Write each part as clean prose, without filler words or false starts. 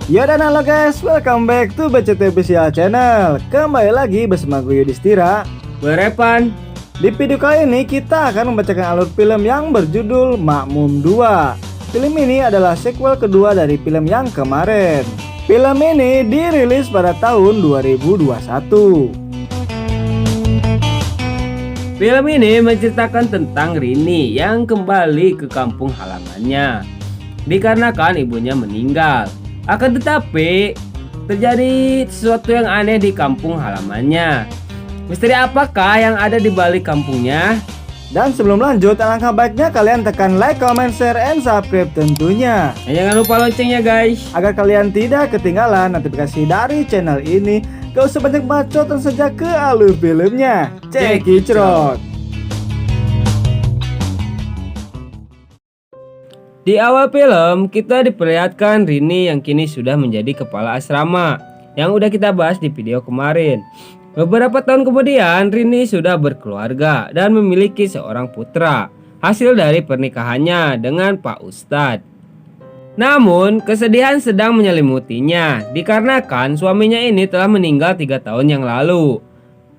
Ya dan halo guys, welcome back to BCT Official Channel. Kembali lagi bersama gue Yudhistira. Gue Repan. Di video kali ini kita akan membacakan alur film yang berjudul Makmum 2. Film ini adalah sequel kedua dari film yang kemarin. Film ini dirilis pada tahun 2021. Film ini menceritakan tentang Rini yang kembali ke kampung halamannya dikarenakan ibunya meninggal. Akan tetapi terjadi sesuatu yang aneh di kampung halamannya. Misteri apakah yang ada di balik kampungnya? Dan sebelum lanjut, alangkah baiknya kalian tekan like, comment, share, and subscribe tentunya. Dan jangan lupa loncengnya guys, agar kalian tidak ketinggalan notifikasi dari channel ini. Gak usah banyak bacot, langsung saja ke alur filmnya. Cekicrot. di awal film kita diperlihatkan Rini yang kini sudah menjadi kepala asrama yang udah kita bahas di video kemarin. Beberapa tahun kemudian Rini sudah berkeluarga dan memiliki seorang putra hasil dari pernikahannya dengan Pak Ustadz. Namun kesedihan sedang menyelimutinya dikarenakan suaminya ini telah meninggal 3 tahun yang lalu.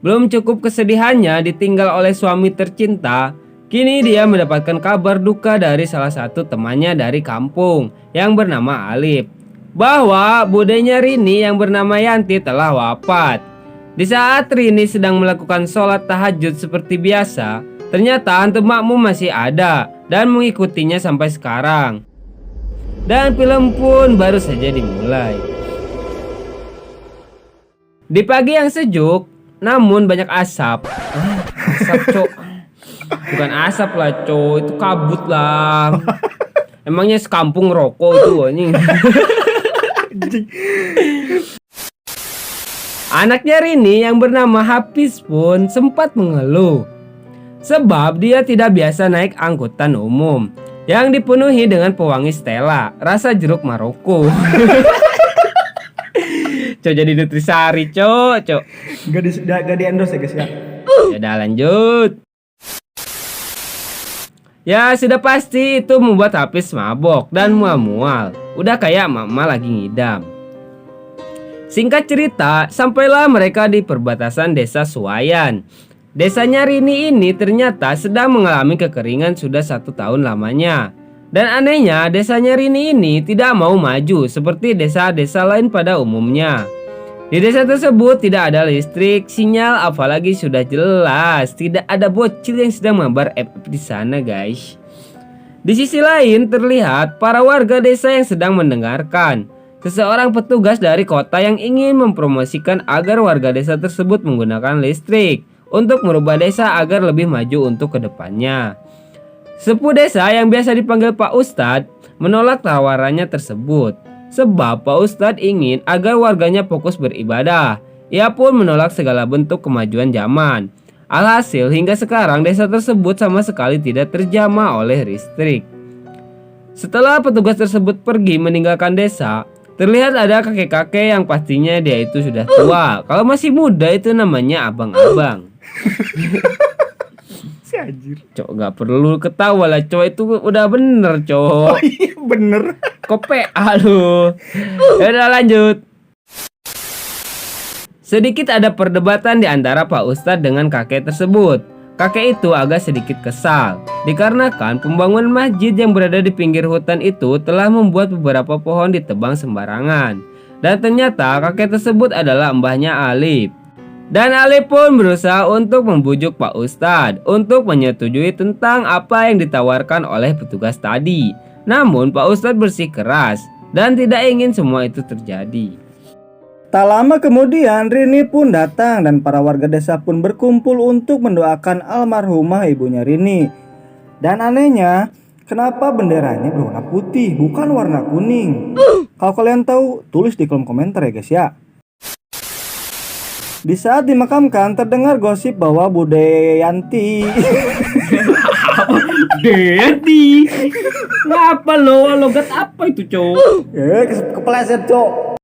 Belum cukup kesedihannya ditinggal oleh suami tercinta, kini dia mendapatkan kabar duka dari salah satu temannya dari kampung yang bernama Alif, bahwa budenya Rini yang bernama Yanti telah wafat. Di saat Rini sedang melakukan sholat tahajud seperti biasa, ternyata hantu makmum masih ada dan mengikutinya sampai sekarang. Dan film pun baru saja dimulai. Di pagi yang sejuk, namun banyak asap. Asap cok. Bukan asap lah cok, itu kabut lah. Emangnya sekampung rokok itu anjing. Anaknya Rini yang bernama Hafiz pun sempat mengeluh sebab dia tidak biasa naik angkutan umum yang dipenuhi dengan pewangi Stella rasa jeruk Maroko. Cok jadi nutrisari cok. Gak di endorse ya guys ya. Udah lanjut. Ya sudah pasti itu membuat Hafiz mabok dan mual-mual. Udah kayak mama lagi ngidam. Singkat cerita, sampailah mereka di perbatasan desa Suwayan. Desanya Rini ini ternyata sedang mengalami kekeringan sudah 1 tahun lamanya. Dan anehnya desanya Rini ini tidak mau maju seperti desa-desa lain pada umumnya. Di desa tersebut tidak ada listrik, sinyal, apalagi sudah jelas tidak ada bocil yang sedang mabar FF di sana guys. Di sisi lain terlihat para warga desa yang sedang mendengarkan seseorang petugas dari kota yang ingin mempromosikan agar warga desa tersebut menggunakan listrik untuk merubah desa agar lebih maju untuk kedepannya. Sepuh desa yang biasa dipanggil Pak Ustadz menolak tawarannya tersebut sebab Pak Ustadz ingin agar warganya fokus beribadah. Ia pun menolak segala bentuk kemajuan zaman. Alhasil hingga sekarang desa tersebut sama sekali tidak terjamah oleh listrik. Setelah petugas tersebut pergi meninggalkan desa, terlihat ada kakek-kakek yang pastinya dia itu sudah tua. Kalau masih muda itu namanya abang-abang. Si anjir. Cok gak perlu ketawa lah cok, itu udah bener cok. Oh iya bener. Kope aduh. Udah lanjut. Sedikit ada perdebatan di antara Pak Ustadz dengan kakek tersebut. Kakek itu agak sedikit kesal dikarenakan pembangunan masjid yang berada di pinggir hutan itu telah membuat beberapa pohon ditebang sembarangan. Dan ternyata kakek tersebut adalah mbahnya Alif. Dan Alif pun berusaha untuk membujuk Pak Ustadz untuk menyetujui tentang apa yang ditawarkan oleh petugas tadi. Namun Pak Ustadz bersikeras dan tidak ingin semua itu terjadi. Tak lama kemudian Rini pun datang dan para warga desa pun berkumpul untuk mendoakan almarhumah ibunya Rini. Dan anehnya, kenapa benderanya berwarna putih bukan warna kuning? Kalau kalian tahu, tulis di kolom komentar ya guys ya. Di saat dimakamkan terdengar gosip bahwa Bude Yanti Dedi. Ngapa lo? Logat apa itu cowok? kepleset cok.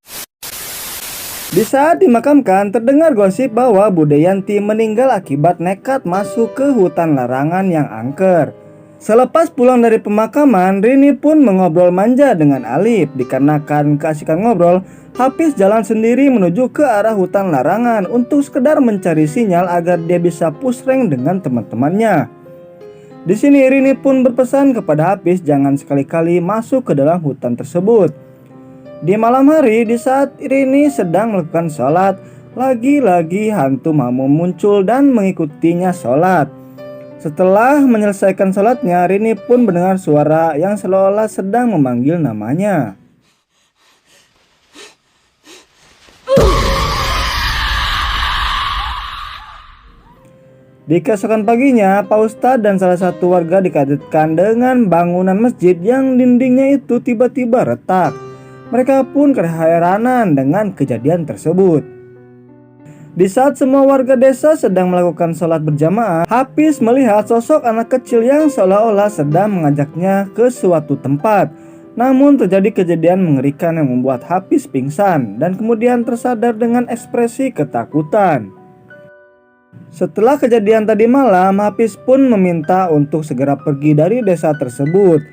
Di saat dimakamkan terdengar gosip bahwa Bude Yanti meninggal akibat nekat masuk ke hutan larangan yang angker. Selepas pulang dari pemakaman, Rini pun mengobrol manja dengan Alif. Dikarenakan keasikan ngobrol, Hafiz jalan sendiri menuju ke arah hutan larangan untuk sekedar mencari sinyal agar dia bisa push rank dengan teman-temannya. Di sini Rini pun berpesan kepada Hafiz jangan sekali-kali masuk ke dalam hutan tersebut. Di malam hari, di saat Rini sedang melakukan sholat, lagi-lagi hantu Makmum muncul dan mengikutinya sholat. Setelah menyelesaikan sholatnya, Rini pun mendengar suara yang seolah-olah sedang memanggil namanya. Di keesokan paginya, Pak Ustadz dan salah satu warga dikagetkan dengan bangunan masjid yang dindingnya itu tiba-tiba retak. Mereka pun keheranan dengan kejadian tersebut. Di saat semua warga desa sedang melakukan sholat berjamaah, Hafiz melihat sosok anak kecil yang seolah-olah sedang mengajaknya ke suatu tempat. Namun terjadi kejadian mengerikan yang membuat Hafiz pingsan dan kemudian tersadar dengan ekspresi ketakutan. Setelah kejadian tadi malam, Hafiz pun meminta untuk segera pergi dari desa tersebut.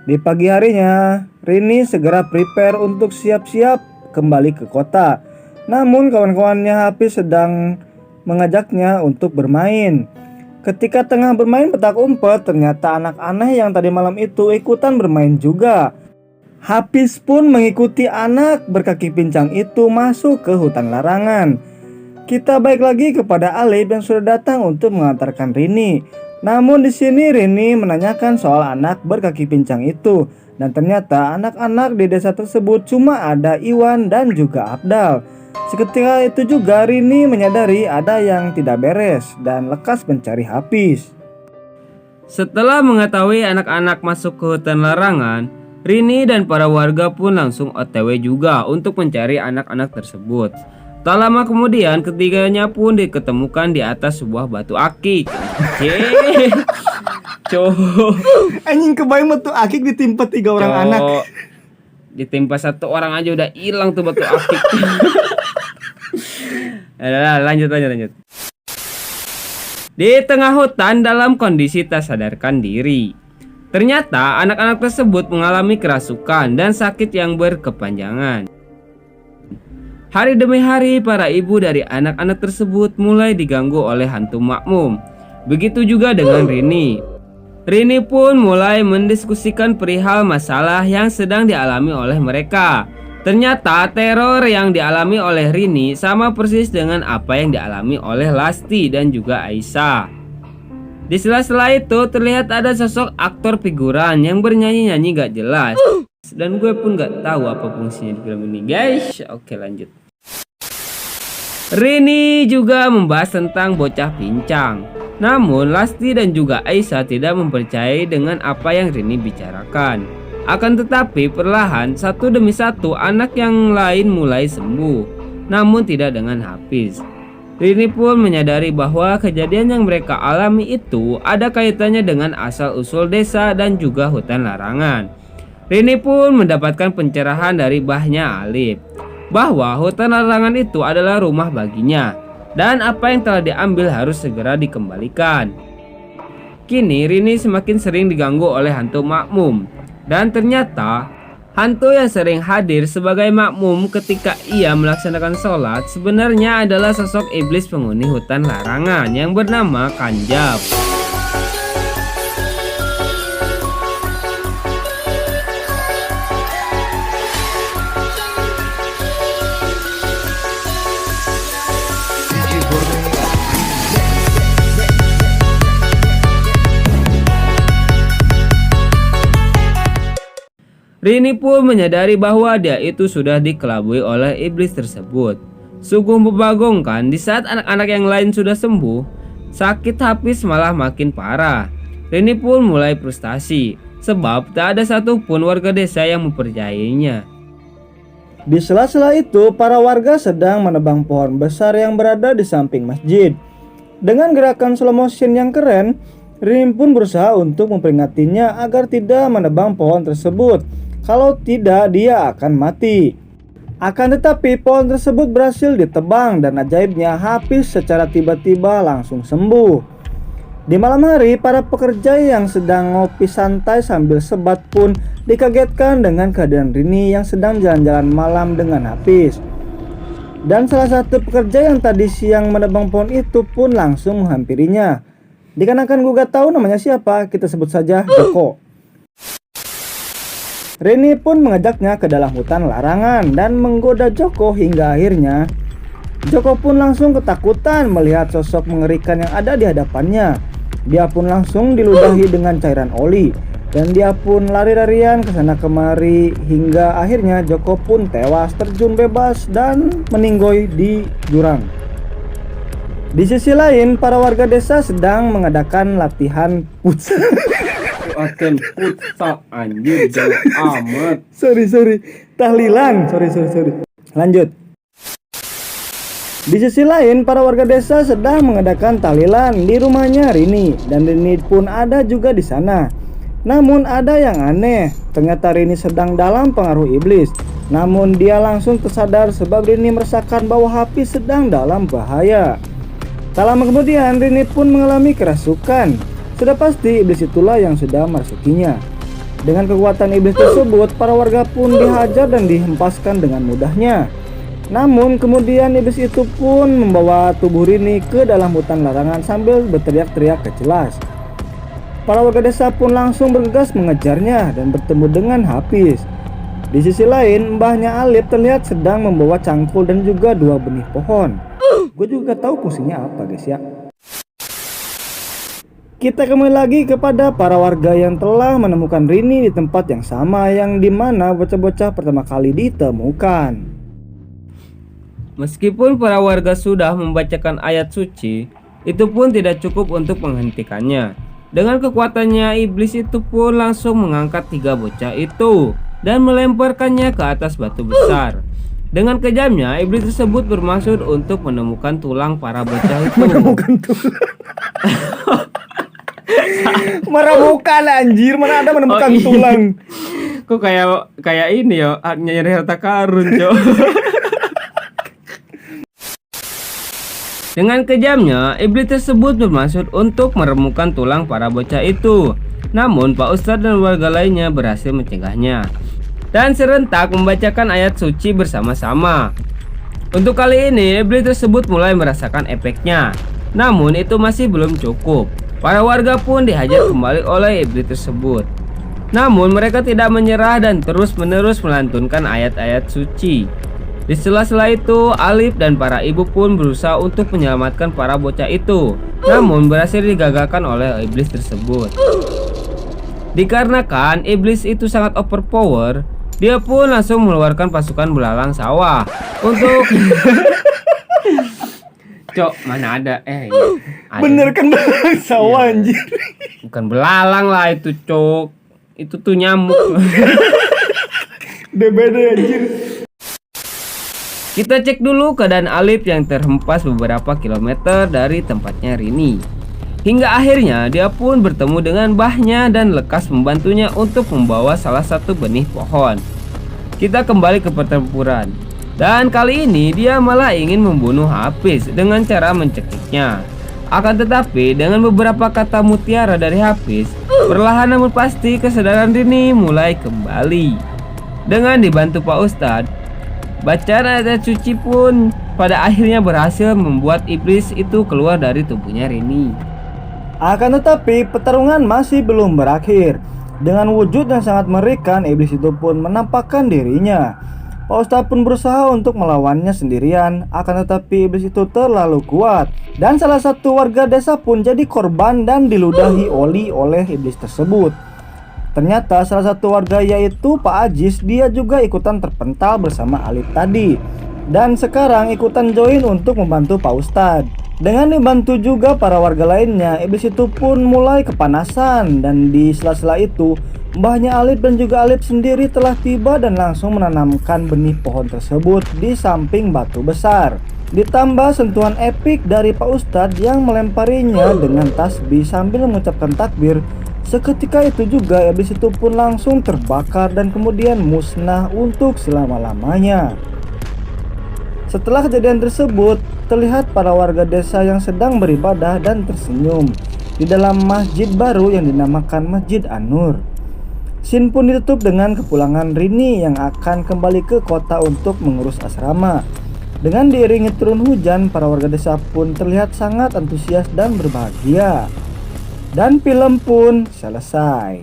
Di pagi harinya, Rini segera prepare untuk siap-siap kembali ke kota. Namun kawan-kawannya Hafiz sedang mengajaknya untuk bermain. Ketika tengah bermain petak umpet, ternyata anak aneh yang tadi malam itu ikutan bermain juga. Hafiz pun mengikuti anak berkaki pincang itu masuk ke hutan larangan. Kita balik lagi kepada Alif yang sudah datang untuk mengantarkan Rini. Namun di sini Rini menanyakan soal anak berkaki pincang itu, dan ternyata anak-anak di desa tersebut cuma ada Iwan dan juga Abdal. Seketika itu juga Rini menyadari ada yang tidak beres dan lekas mencari Hafiz. Setelah mengetahui anak-anak masuk ke hutan larangan, Rini dan para warga pun langsung OTW juga untuk mencari anak-anak tersebut. Tak lama kemudian ketiganya pun diketemukan di atas sebuah batu akik. Anjing kebayang batu akik ditimpa 3 orang anak. Ditimpa 1 orang aja udah hilang tuh batu akik. Lanjut. Di tengah hutan dalam kondisi tak sadarkan diri. Ternyata anak-anak tersebut mengalami kerasukan dan sakit yang berkepanjangan. Hari demi hari para ibu dari anak-anak tersebut mulai diganggu oleh hantu Makmum. Begitu juga dengan Rini. Rini pun mulai mendiskusikan perihal masalah yang sedang dialami oleh mereka. Ternyata teror yang dialami oleh Rini sama persis dengan apa yang dialami oleh Lasti dan juga Aisyah. Di sela-sela itu terlihat ada sosok aktor figuran yang bernyanyi-nyanyi gak jelas. Dan gue pun gak tahu apa fungsinya di film ini guys. Oke lanjut. Rini juga membahas tentang bocah pincang. Namun Lasti dan juga Aisyah tidak mempercayai dengan apa yang Rini bicarakan. Akan tetapi perlahan satu demi satu anak yang lain mulai sembuh. Namun tidak dengan Hafiz. Rini pun menyadari bahwa kejadian yang mereka alami itu ada kaitannya dengan asal-usul desa dan juga hutan larangan. Rini pun mendapatkan pencerahan dari mbahnya Alif bahwa hutan larangan itu adalah rumah baginya dan apa yang telah diambil harus segera dikembalikan. Kini Rini semakin sering diganggu oleh hantu Makmum, dan ternyata hantu yang sering hadir sebagai makmum ketika ia melaksanakan sholat sebenarnya adalah sosok iblis penghuni hutan larangan yang bernama Kanjab. Rini pun menyadari bahwa dia itu sudah dikelabui oleh iblis tersebut. Sungguh membagongkan, di saat anak-anak yang lain sudah sembuh, sakit Hafiz malah makin parah. Rini pun mulai frustasi, sebab tak ada satupun warga desa yang mempercayainya. Di sela-sela itu, para warga sedang menebang pohon besar yang berada di samping masjid. Dengan gerakan slow motion yang keren, Rini pun berusaha untuk memperingatinya agar tidak menebang pohon tersebut. Kalau tidak, dia akan mati. Akan tetapi pohon tersebut berhasil ditebang dan ajaibnya Hafiz secara tiba-tiba langsung sembuh. Di malam hari, para pekerja yang sedang ngopi santai sambil sebat pun dikagetkan dengan kehadiran Rini yang sedang jalan-jalan malam dengan Hafiz. Dan salah satu pekerja yang tadi siang menebang pohon itu pun langsung menghampirinya. Dikarenakan gue gak tahu namanya siapa, kita sebut saja Joko. Rini pun mengajaknya ke dalam hutan larangan dan menggoda Joko hingga akhirnya Joko pun langsung ketakutan melihat sosok mengerikan yang ada di hadapannya. Dia pun langsung diludahi dengan cairan oli dan dia pun lari-larian ke sana kemari hingga akhirnya Joko pun tewas terjun bebas dan meninggoy di jurang. Di sisi lain, para warga desa sedang mengadakan latihan futsal. Akan futsal anjir jauh amat. Sorry. Tahlilan. Sorry. Lanjut. Di sisi lain, para warga desa sedang mengadakan tahlilan di rumahnya Rini dan Rini pun ada juga di sana. Namun ada yang aneh, ternyata Rini sedang dalam pengaruh iblis. Namun dia langsung tersadar sebab Rini merasakan bahwa Hafiz sedang dalam bahaya. Tak lama kemudian Rini pun mengalami kerasukan. Sudah pasti iblis itulah yang sudah merasukinya. Dengan kekuatan iblis tersebut, para warga pun dihajar dan dihempaskan dengan mudahnya. Namun kemudian iblis itu pun membawa tubuh Rini ke dalam hutan larangan sambil berteriak-teriak gak jelas. Para warga desa pun langsung bergegas mengejarnya dan bertemu dengan Hafiz. Di sisi lain, mbahnya Alif terlihat sedang membawa cangkul dan juga 2 benih pohon. Gue juga tahu fungsinya apa guys ya. Kita kembali lagi kepada para warga yang telah menemukan Rini di tempat yang sama yang dimana bocah-bocah pertama kali ditemukan. Meskipun para warga sudah membacakan ayat suci, itu pun tidak cukup untuk menghentikannya. Dengan kekuatannya, iblis itu pun langsung mengangkat 3 bocah itu dan melemparkannya ke atas batu besar. Dengan kejamnya, iblis tersebut bermaksud untuk menemukan tulang para bocah itu. Menemukan tulang. Menemukan anjir, mana ada menemukan tulang. Kok kayak ini ya, nyari harta karun, Cok. Dengan kejamnya, iblis tersebut bermaksud untuk meremukan tulang para bocah itu. Namun Pak Ustadz dan warga lainnya berhasil mencegahnya dan serentak membacakan ayat suci bersama-sama. Untuk kali ini, iblis tersebut mulai merasakan efeknya. Namun itu masih belum cukup. Para warga pun dihajar kembali oleh iblis tersebut. Namun mereka tidak menyerah dan terus-menerus melantunkan ayat-ayat suci. Di sela-sela itu, Alif dan para ibu pun berusaha untuk menyelamatkan para bocah itu. Namun berhasil digagalkan oleh iblis tersebut. Dikarenakan iblis itu sangat overpower, dia pun langsung mengeluarkan pasukan belalang sawah untuk Cok, mana ada? Ada. Bener kan belalang sawah anjir. Bukan belalang lah itu, Cok. Itu tuh nyamuk. DBD anjir. Kita cek dulu keadaan Alif yang terhempas beberapa kilometer dari tempatnya Rini. Hingga akhirnya dia pun bertemu dengan mbahnya dan lekas membantunya untuk membawa salah satu benih pohon. Kita kembali ke pertempuran. Dan kali ini dia malah ingin membunuh Hafiz dengan cara mencekiknya. Akan tetapi dengan beberapa kata mutiara dari Hafiz, perlahan namun pasti kesadaran Rini mulai kembali. Dengan dibantu Pak Ustadz, bacaan ayat suci pun pada akhirnya berhasil membuat iblis itu keluar dari tubuhnya Rini. Akan tetapi pertarungan masih belum berakhir. Dengan wujud yang sangat mengerikan, iblis itu pun menampakkan dirinya. Pak Ustadz pun berusaha untuk melawannya sendirian. Akan tetapi iblis itu terlalu kuat. Dan salah satu warga desa pun jadi korban dan diludahi oli oleh iblis tersebut. Ternyata salah satu warga yaitu Pak Ajis, dia juga ikutan terpental bersama Alif tadi. Dan sekarang ikutan join untuk membantu Pak Ustadz. Dengan dibantu juga para warga lainnya, iblis itu pun mulai kepanasan. Dan di sela-sela itu, mbahnya Alif dan juga Alif sendiri telah tiba dan langsung menanamkan benih pohon tersebut di samping batu besar. Ditambah sentuhan epik dari Pak Ustadz yang melemparinya dengan tasbih sambil mengucapkan takbir. Seketika itu juga iblis itu pun langsung terbakar dan kemudian musnah untuk selama-lamanya. Setelah kejadian tersebut, terlihat para warga desa yang sedang beribadah dan tersenyum. di dalam masjid baru yang dinamakan Masjid An-Nur. Scene pun ditutup dengan kepulangan Rini yang akan kembali ke kota untuk mengurus asrama. Dengan diiringi turun hujan, para warga desa pun terlihat sangat antusias dan berbahagia. Dan film pun selesai.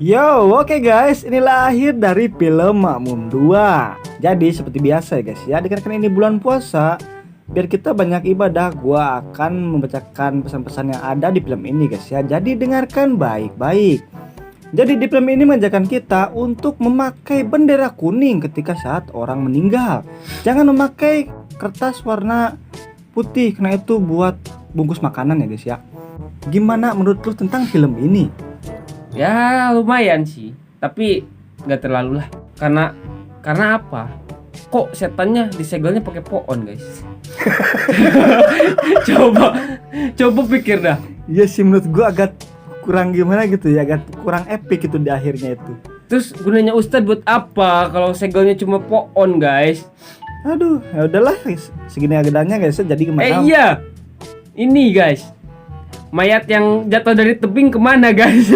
Yo, oke guys, inilah akhir dari film Makmum 2. Jadi seperti biasa ya guys ya, dikarenakan ini bulan puasa, biar kita banyak ibadah, gua akan membacakan pesan-pesan yang ada di film ini guys ya. Jadi dengarkan baik-baik. Jadi di film ini mengajarkan kita untuk memakai bendera kuning ketika saat orang meninggal. Jangan memakai kertas warna putih, karena itu buat bungkus makanan ya guys ya. Gimana menurut lu tentang film ini? Ya lumayan sih, tapi nggak terlalu lah. Karena apa? Kok setannya disegelnya pakai pohon guys? coba pikir dah. Iya sih, menurut gua agak kurang gimana gitu ya, agak kurang epic itu di akhirnya itu. Terus gunanya Ustadz buat apa kalau segelnya cuma pohon guys? Aduh, ya udahlah guys, segini agendanya guys. Jadi gimana? Iya, ini guys, mayat yang jatuh dari tebing kemana guys?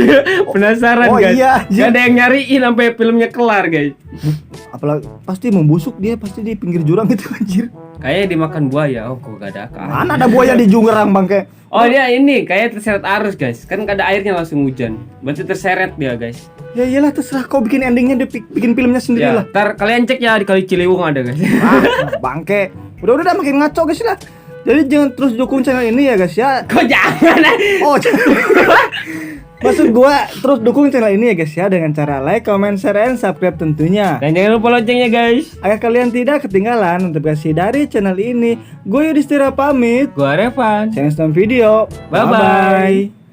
Penasaran guys. Iya, gak ada yang nyariin sampai filmnya kelar guys. Apalagi pasti membusuk dia, pasti di pinggir jurang itu anjir. Kayaknya dimakan buaya. Oh kok gak ada akal. Mana ada buaya di Jurang bangke? Oh dia ini kayak terseret arus guys. Kan gak ada airnya langsung hujan. Berarti terseret dia guys. Ya iyalah, terserah kau bikin endingnya, dia bikin filmnya sendiri Ya, lah. ntar kalian cek ya di Kali Ciliwung ada guys. Bangke. Udah makin ngaco guys lah. Jadi jangan terus dukung channel ini ya guys ya. Kok jangan? Oh, maksud gua terus dukung channel ini ya guys ya, dengan cara like, comment, share, and subscribe tentunya. Dan jangan lupa loncengnya guys. Agar kalian tidak ketinggalan notifikasi dari channel ini. Gue Yudhistira pamit. Gua Revan. Channel video. Bye-bye.